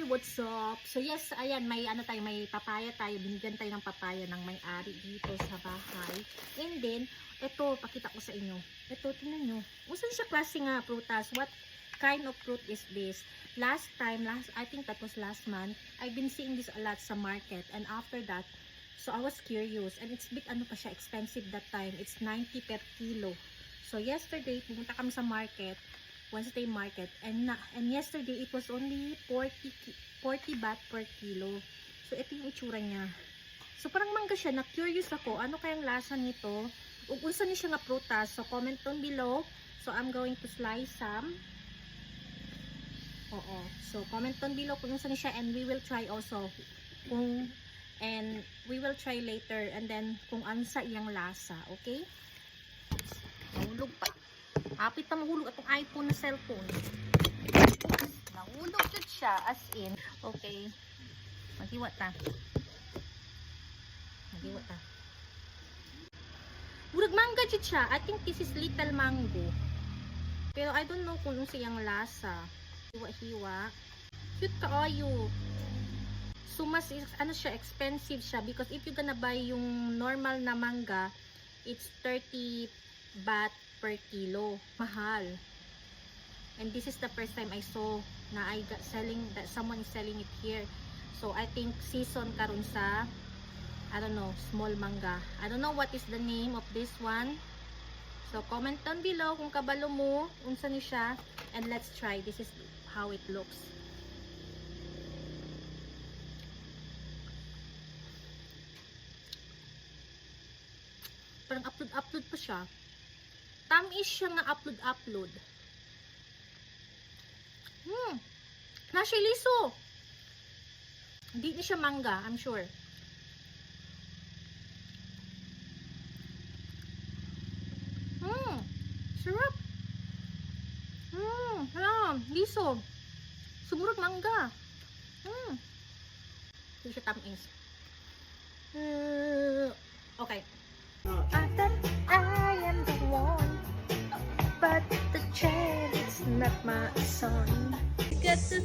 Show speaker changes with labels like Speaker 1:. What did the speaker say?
Speaker 1: what's up? So yes, ayan, may ano tayo, may papaya tayo. Binigyan tayo ng papaya ng may-ari dito sa bahay. And then, ito, pakita ko sa inyo. Ito, tingnan nyo. Usan siya klase nga prutas? What kind of fruit is this? Last time, I think that was last month, I've been seeing this a lot sa market. And after that, so I was curious. And it's bit, ano pa siya, expensive that time. It's 90 per kilo. So yesterday, pumunta kami sa market, Wednesday market, and yesterday it was only 40 baht per kilo. So ito yung itsura niya. So parang mangga siya, na curious ako ano kayang lasa nito, ug unsa ni siya nga prutas. So comment down below. So I'm going to slice some. So comment down below kung unsa ni siya, and we will try also and we will try later, and then kung ansa iyang lasa, okay? Nahulog pa. Hapit na mahulog atong iPhone na cellphone. Nahulog jud siya, as in. Okay. Maghiwa ta. Murag mangga jud siya. I think this is little mango. Pero I don't know kung ano siyang lasa. Hiwa-hiwa. Cute kaayo. So mas ano siya, expensive siya, because if you gonna buy yung normal na mangga, it's 30 baht per kilo. Mahal. And this is the first time I saw na someone is selling it here. So I think season karon sa, I don't know, small mangga. I don't know what is the name of this one. So comment down below kung kabalo mo unsa ni siya, and let's try. This is how it looks. Parang upload pa siya. Tamis siya nga upload. Nasa liso. Hindi na siya mangga, I'm sure. Sarap. Liso. Sumurog mangga. Hindi siya tamis. Okay. I am the one, but the child is not my son. Got to